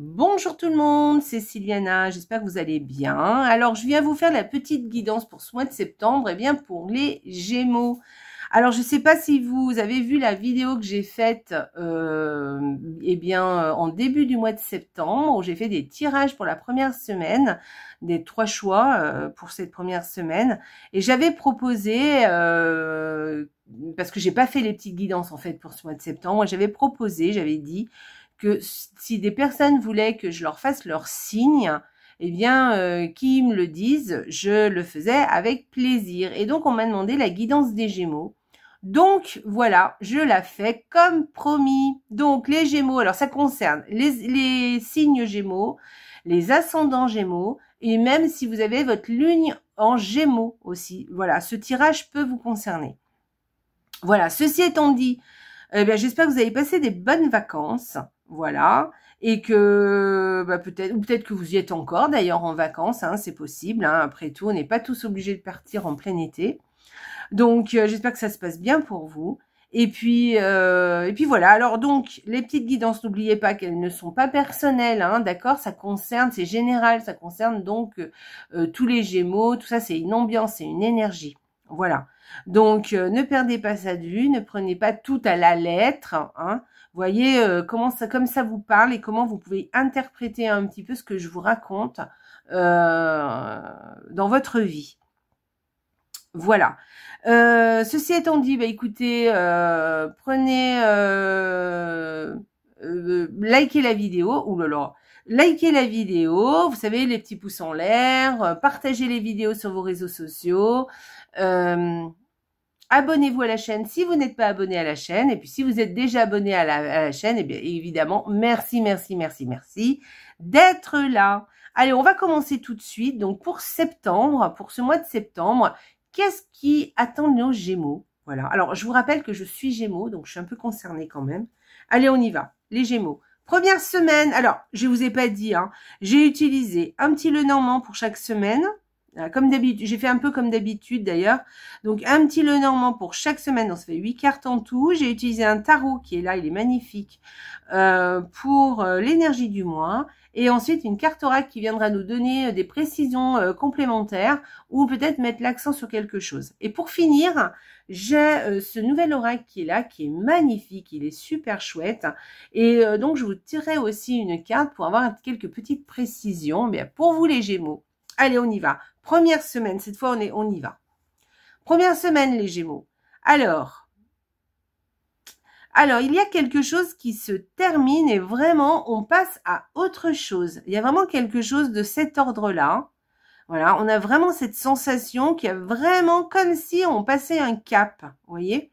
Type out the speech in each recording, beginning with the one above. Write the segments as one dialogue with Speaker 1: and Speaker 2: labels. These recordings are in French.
Speaker 1: Bonjour tout le monde, c'est Sylviana, j'espère que vous allez bien. Alors, je viens vous faire la petite guidance pour ce mois de septembre, et bien pour les Gémeaux. Alors, je ne sais pas si vous avez vu la vidéo que j'ai faite en début du mois de septembre, où j'ai fait des tirages pour la première semaine, des 3 choix pour cette première semaine. Et j'avais proposé, parce que j'ai pas fait les petites guidances en fait pour ce mois de septembre, j'avais dit que si des personnes voulaient que je leur fasse leur signe, eh bien, qu'ils me le disent, je le faisais avec plaisir. Et donc, on m'a demandé la guidance des Gémeaux. Donc, voilà, je la fais comme promis. Donc, les Gémeaux, alors ça concerne les signes Gémeaux, les ascendants Gémeaux, et même si vous avez votre lune en Gémeaux aussi. Voilà, ce tirage peut vous concerner. Voilà, ceci étant dit, j'espère que vous avez passé des bonnes vacances. Voilà, et que peut-être que vous y êtes encore d'ailleurs en vacances, hein, c'est possible, hein, après tout, on n'est pas tous obligés de partir en plein été. Donc j'espère que ça se passe bien pour vous. Et puis voilà. Alors donc les petites guidances, n'oubliez pas qu'elles ne sont pas personnelles, hein, d'accord, ça concerne, c'est général, ça concerne donc tous les Gémeaux, tout ça, c'est une ambiance, c'est une énergie. Voilà. Donc ne perdez pas ça de vue, ne prenez pas tout à la lettre, hein. Voyez comment ça, comme ça vous parle et comment vous pouvez interpréter un petit peu ce que je vous raconte dans votre vie. Voilà. Ceci étant dit, écoutez, prenez, likez la vidéo. Ouh là là. Likez la vidéo, vous savez, les petits pouces en l'air, partagez les vidéos sur vos réseaux sociaux. Abonnez-vous à la chaîne si vous n'êtes pas abonné à la chaîne. Et puis, si vous êtes déjà abonné à la chaîne, eh bien, évidemment, merci d'être là. Allez, on va commencer tout de suite. Donc, pour septembre, pour ce mois de septembre, qu'est-ce qui attend nos Gémeaux? Voilà. Alors, je vous rappelle que je suis Gémeaux, donc je suis un peu concernée quand même. Allez, on y va. Les Gémeaux. Première semaine. Alors, je vous ai pas dit, hein, j'ai utilisé un petit Lenormand pour chaque semaine. Comme d'habitude, j'ai fait un peu comme d'habitude d'ailleurs. Donc, un petit Lenormand pour chaque semaine. Donc, ça fait 8 cartes en tout. J'ai utilisé un tarot qui est là, il est magnifique, pour l'énergie du mois. Et ensuite, une carte oracle qui viendra nous donner des précisions complémentaires ou peut-être mettre l'accent sur quelque chose. Et pour finir, j'ai ce nouvel oracle qui est là, qui est magnifique. Il est super chouette. Et donc, je vous tirerai aussi une carte pour avoir quelques petites précisions. Bien, pour vous les Gémeaux. Allez, on y va. Première semaine, cette fois, on y va. Première semaine, les Gémeaux. Alors, il y a quelque chose qui se termine et vraiment, on passe à autre chose. Il y a vraiment quelque chose de cet ordre-là. Voilà, on a vraiment cette sensation qu'il y a vraiment comme si on passait un cap, vous voyez,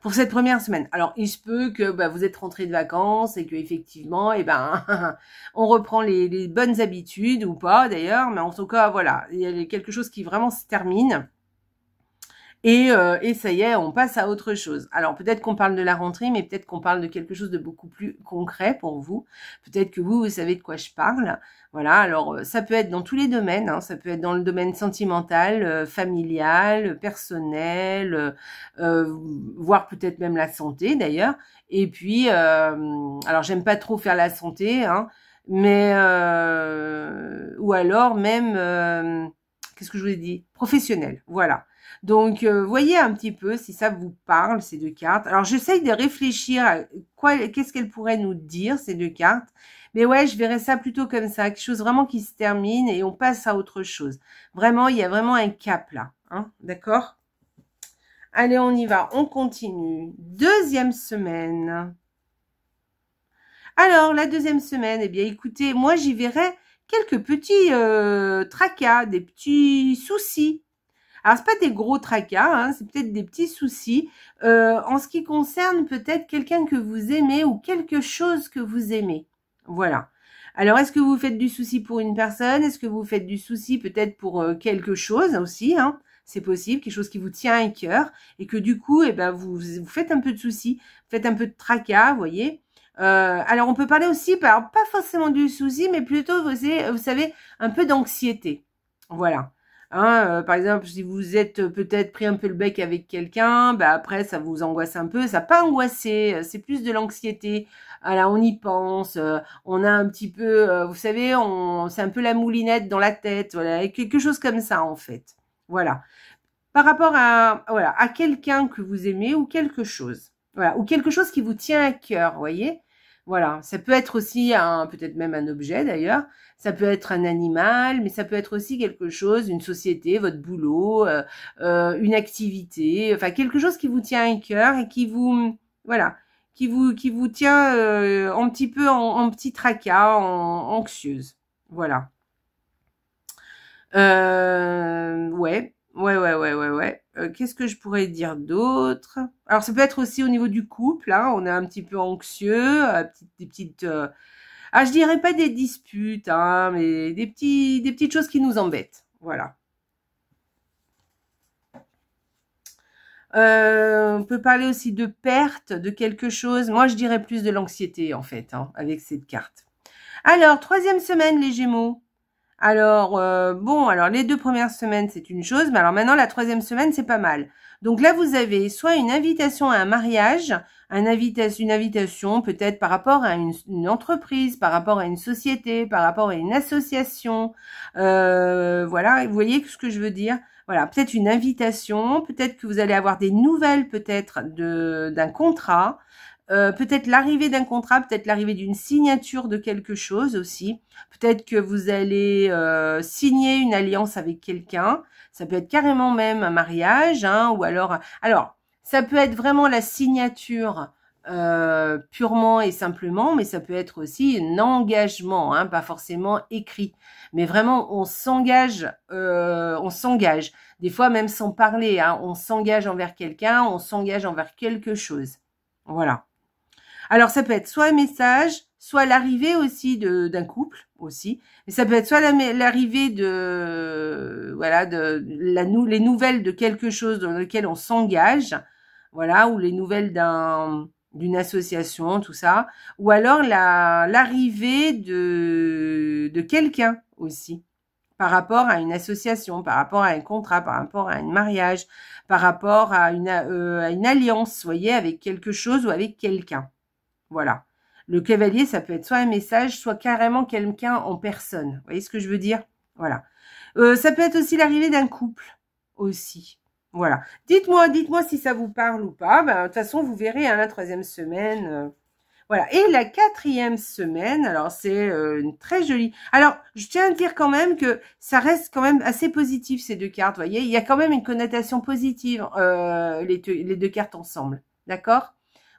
Speaker 1: pour cette première semaine. Alors, il se peut que vous êtes rentré de vacances et que effectivement, on reprend les bonnes habitudes ou pas d'ailleurs, mais en tout cas, voilà, il y a quelque chose qui vraiment se termine. Et ça y est, on passe à autre chose. Alors, peut-être qu'on parle de la rentrée, mais peut-être qu'on parle de quelque chose de beaucoup plus concret pour vous. Peut-être que vous savez de quoi je parle. Voilà, alors ça peut être dans tous les domaines. Hein. Ça peut être dans le domaine sentimental, familial, personnel, voire peut-être même la santé d'ailleurs. Et puis, alors j'aime pas trop faire la santé, hein, mais ou alors même, qu'est-ce que je vous ai dit? Professionnel, voilà. Donc, voyez un petit peu si ça vous parle, ces deux cartes. Alors, j'essaye de réfléchir à qu'est-ce qu'elles pourraient nous dire, ces deux cartes. Mais ouais, je verrais ça plutôt comme ça. Quelque chose vraiment qui se termine et on passe à autre chose. Vraiment, il y a vraiment un cap là. Hein, d'accord? Allez, on y va. On continue. Deuxième semaine. Alors, la deuxième semaine, eh bien, écoutez, moi, j'y verrais quelques petits tracas, des petits soucis. Alors, c'est pas des gros tracas, hein, c'est peut-être des petits soucis en ce qui concerne peut-être quelqu'un que vous aimez ou quelque chose que vous aimez. Voilà. Alors, est-ce que vous faites du souci pour une personne? Est-ce que vous faites du souci peut-être pour quelque chose aussi, hein? C'est possible, quelque chose qui vous tient à cœur et que du coup, vous faites un peu de souci, vous faites un peu de tracas, vous voyez. Alors, on peut parler aussi, pas forcément du souci, mais plutôt, vous savez, un peu d'anxiété. Voilà. Hein, par exemple, si vous êtes peut-être pris un peu le bec avec quelqu'un, après ça vous angoisse un peu. Ça n'a pas angoissé, c'est plus de l'anxiété. voilà, on y pense, on a un petit peu, vous savez, c'est un peu la moulinette dans la tête, voilà, quelque chose comme ça en fait. Voilà. Par rapport à, voilà, à quelqu'un que vous aimez ou quelque chose. Voilà, ou quelque chose qui vous tient à cœur, vous voyez. Voilà, ça peut être aussi peut-être même un objet d'ailleurs. Ça peut être un animal, mais ça peut être aussi quelque chose, une société, votre boulot, une activité, enfin quelque chose qui vous tient à cœur et qui vous, voilà, qui vous tient un petit peu en petit tracas, anxieuse. Voilà. Ouais. Ouais. Qu'est-ce que je pourrais dire d'autre? Alors, ça peut être aussi au niveau du couple, hein, on est un petit peu anxieux, des petites, je dirais pas des disputes, hein, mais des petites choses qui nous embêtent. Voilà. On peut parler aussi de perte de quelque chose. Moi, je dirais plus de l'anxiété, en fait, hein, avec cette carte. Alors, 3e semaine, les Gémeaux. Alors, bon, alors les 2 premières semaines, c'est une chose, mais alors maintenant, la 3e semaine, c'est pas mal. Donc là, vous avez soit une invitation à un mariage, une invitation peut-être par rapport à une entreprise, par rapport à une société, par rapport à une association. Voilà, vous voyez ce que je veux dire? Voilà, peut-être une invitation, peut-être que vous allez avoir des nouvelles peut-être d'un contrat. Peut-être l'arrivée d'un contrat, peut-être l'arrivée d'une signature de quelque chose aussi. Peut-être que vous allez signer une alliance avec quelqu'un. Ça peut être carrément même un mariage, hein, ou alors ça peut être vraiment la signature purement et simplement, mais ça peut être aussi un engagement, hein, pas forcément écrit, mais vraiment on s'engage. Des fois même sans parler, hein, on s'engage envers quelqu'un, on s'engage envers quelque chose. Voilà. Alors, ça peut être soit un message, soit l'arrivée aussi d'un couple aussi. Mais ça peut être soit l'arrivée les nouvelles de quelque chose dans lequel on s'engage, voilà, ou les nouvelles d'une association, tout ça. Ou alors l'arrivée de quelqu'un aussi. Par rapport à une association, par rapport à un contrat, par rapport à un mariage, par rapport à une alliance, vous voyez, avec quelque chose ou avec quelqu'un. Voilà. Le cavalier, ça peut être soit un message, soit carrément quelqu'un en personne. Vous voyez ce que je veux dire? Voilà. Ça peut être aussi l'arrivée d'un couple aussi. Voilà. Dites-moi si ça vous parle ou pas. Ben, de toute façon, vous verrez hein, la 3e semaine. Voilà. Et la 4e semaine, alors c'est une très jolie. Alors, je tiens à dire quand même que ça reste quand même assez positif ces 2 cartes. Vous voyez, il y a quand même une connotation positive les 2 cartes ensemble. D'accord?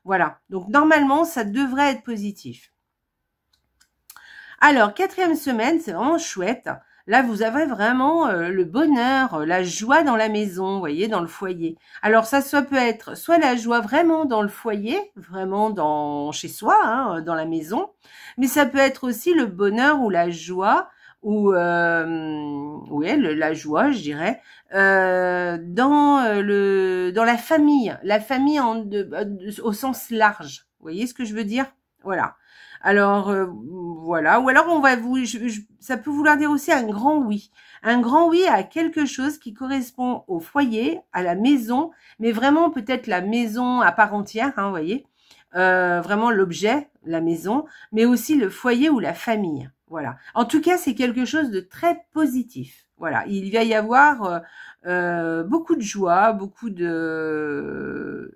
Speaker 1: Voilà, donc normalement, ça devrait être positif. Alors, 4e semaine, c'est vraiment chouette. Là, vous avez vraiment le bonheur, la joie dans la maison, vous voyez, dans le foyer. Alors, ça peut être soit la joie vraiment dans le foyer, vraiment chez soi, hein, dans la maison, mais ça peut être aussi le bonheur ou la joie ou la joie, je dirais, dans la famille au sens large. Vous voyez ce que je veux dire? Voilà. Alors voilà, ou alors on va ça peut vouloir dire aussi un grand oui à quelque chose qui correspond au foyer, à la maison, mais vraiment peut-être la maison à part entière, hein, vous voyez, vraiment l'objet, la maison, mais aussi le foyer ou la famille. Voilà. En tout cas, c'est quelque chose de très positif. Voilà. Il va y avoir beaucoup de joie, beaucoup de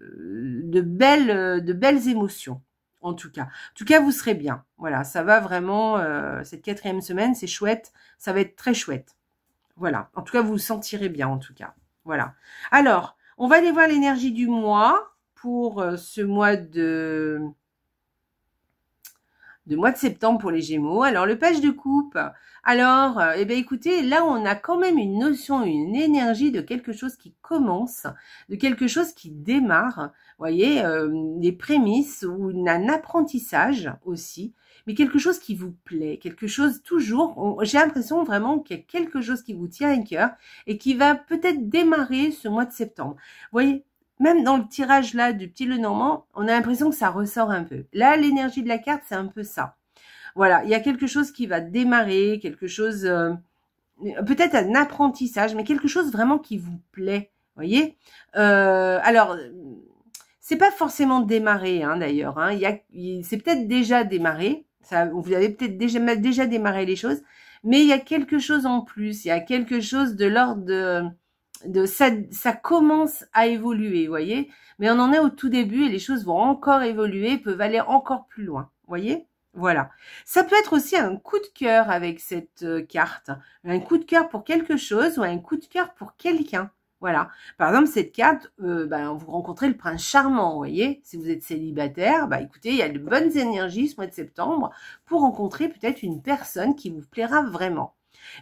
Speaker 1: belles émotions. En tout cas, vous serez bien. Voilà, ça va vraiment. Cette 4e semaine, c'est chouette. Ça va être très chouette. Voilà. En tout cas, vous vous sentirez bien. En tout cas, voilà. Alors, on va aller voir l'énergie du mois pour ce mois de septembre pour les Gémeaux. Alors, le page de coupe. Alors, eh bien, écoutez, là, on a quand même une notion, une énergie de quelque chose qui commence, de quelque chose qui démarre. Vous voyez, des prémices ou un apprentissage aussi, mais quelque chose qui vous plaît, quelque chose toujours. J'ai l'impression vraiment qu'il y a quelque chose qui vous tient à cœur et qui va peut-être démarrer ce mois de septembre. Vous voyez, même dans le tirage là du petit Lenormand, on a l'impression que ça ressort un peu. Là, l'énergie de la carte, c'est un peu ça. Voilà, il y a quelque chose qui va démarrer, quelque chose, peut-être un apprentissage, mais quelque chose vraiment qui vous plaît. Vous voyez, alors, c'est pas forcément démarré, hein, d'ailleurs. Hein. C'est peut-être déjà démarré. Ça, vous avez peut-être déjà démarré les choses, mais il y a quelque chose en plus. Il y a quelque chose de l'ordre de ça commence à évoluer, vous voyez. Mais on en est au tout début et les choses vont encore évoluer, peuvent aller encore plus loin, vous voyez. Voilà. Ça peut être aussi un coup de cœur avec cette carte. Un coup de cœur pour quelque chose ou un coup de cœur pour quelqu'un. Voilà. Par exemple, cette carte, vous rencontrez le prince charmant, vous voyez. Si vous êtes célibataire, écoutez, il y a de bonnes énergies ce mois de septembre pour rencontrer peut-être une personne qui vous plaira vraiment.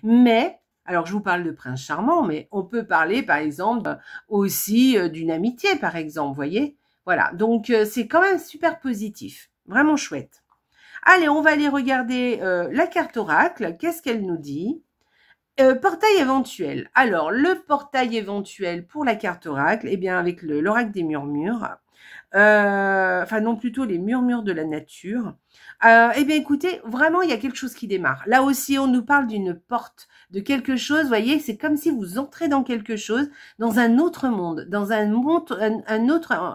Speaker 1: Mais, alors je vous parle de prince charmant, mais on peut parler par exemple aussi d'une amitié, par exemple, vous voyez. Voilà. Donc, c'est quand même super positif. Vraiment chouette. Allez, on va aller regarder la carte oracle. Qu'est-ce qu'elle nous dit ? Portail éventuel. Alors, le portail éventuel pour la carte oracle, eh bien, avec l'oracle des murmures, non, plutôt les murmures de la nature. Eh bien, écoutez, vraiment, il y a quelque chose qui démarre. Là aussi, on nous parle d'une porte, de quelque chose, vous voyez, c'est comme si vous entrez dans quelque chose, dans un autre monde, dans un monde,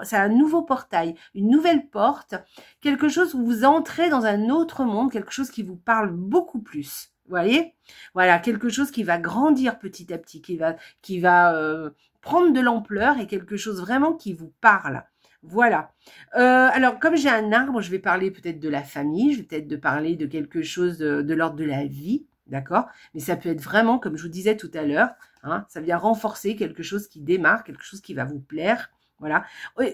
Speaker 1: c'est un nouveau portail, une nouvelle porte, quelque chose où vous entrez dans un autre monde, quelque chose qui vous parle beaucoup plus. Vous voyez, voilà, quelque chose qui va grandir petit à petit, qui va prendre de l'ampleur et quelque chose vraiment qui vous parle. Voilà. Alors, comme j'ai un arbre, je vais parler peut-être de la famille, je vais peut-être parler de quelque chose de l'ordre de la vie, d'accord? Mais ça peut être vraiment, comme je vous disais tout à l'heure, hein, ça vient renforcer quelque chose qui démarre, quelque chose qui va vous plaire. Voilà.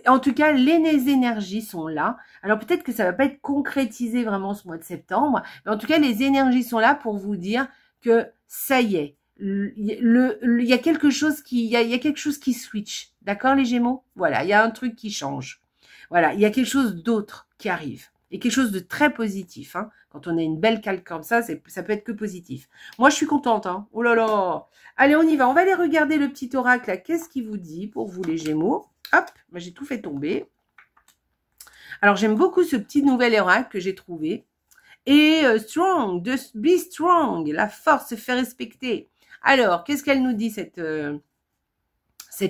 Speaker 1: En tout cas, les énergies sont là. Alors peut-être que ça va pas être concrétisé vraiment ce mois de septembre, mais en tout cas, les énergies sont là pour vous dire que ça y est, il y a quelque chose qui switch. D'accord, les Gémeaux? Voilà, il y a un truc qui change. Voilà, il y a quelque chose d'autre qui arrive. Et quelque chose de très positif. Hein. Quand on a une belle calque comme ça peut être que positif. Moi, je suis contente. Hein. Oh là là. Allez, on y va. On va aller regarder le petit oracle. Qu'est-ce qu'il vous dit pour vous, les Gémeaux? Hop, j'ai tout fait tomber. Alors, j'aime beaucoup ce petit nouvel oracle que j'ai trouvé. Et strong, be strong. La force se fait respecter. Alors, qu'est-ce qu'elle nous dit, cette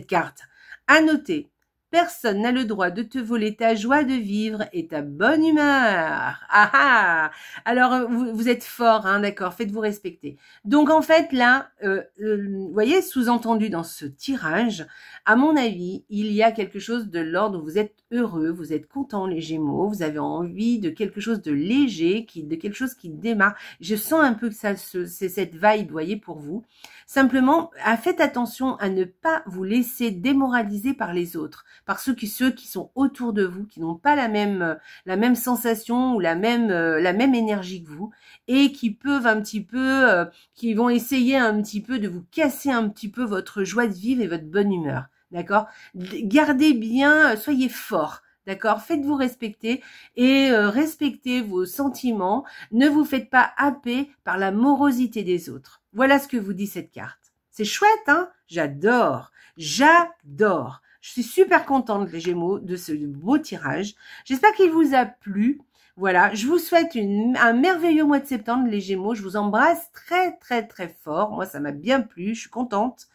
Speaker 1: carte? À noter. Personne n'a le droit de te voler ta joie de vivre et ta bonne humeur. Ah ah. Alors, vous êtes fort, hein, d'accord, faites-vous respecter. Donc, en fait, là, vous voyez, sous-entendu dans ce tirage, à mon avis, il y a quelque chose de l'ordre où vous êtes heureux, vous êtes content, les Gémeaux, vous avez envie de quelque chose de léger, de quelque chose qui démarre. Je sens un peu que c'est cette vibe, vous voyez, pour vous. Simplement, faites attention à ne pas vous laisser démoraliser par les autres, par ceux qui sont autour de vous, qui n'ont pas la même sensation ou la même énergie que vous, et qui peuvent un petit peu, qui vont essayer un petit peu de vous casser un petit peu votre joie de vivre et votre bonne humeur. D'accord? Gardez bien, soyez forts. D'accord? Faites-vous respecter et respectez vos sentiments. Ne vous faites pas happer par la morosité des autres. Voilà ce que vous dit cette carte. C'est chouette, hein? J'adore. J'adore. Je suis super contente, les Gémeaux, de ce beau tirage. J'espère qu'il vous a plu. Voilà, je vous souhaite un merveilleux mois de septembre, les Gémeaux. Je vous embrasse très, très, très fort. Moi, ça m'a bien plu. Je suis contente.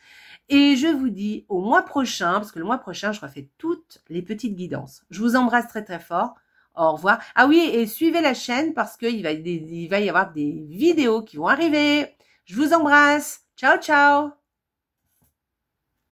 Speaker 1: Et je vous dis au mois prochain, parce que le mois prochain, je refais toutes les petites guidances. Je vous embrasse très, très fort. Au revoir. Ah oui, et suivez la chaîne parce qu'il va y avoir des vidéos qui vont arriver. Je vous embrasse. Ciao, ciao.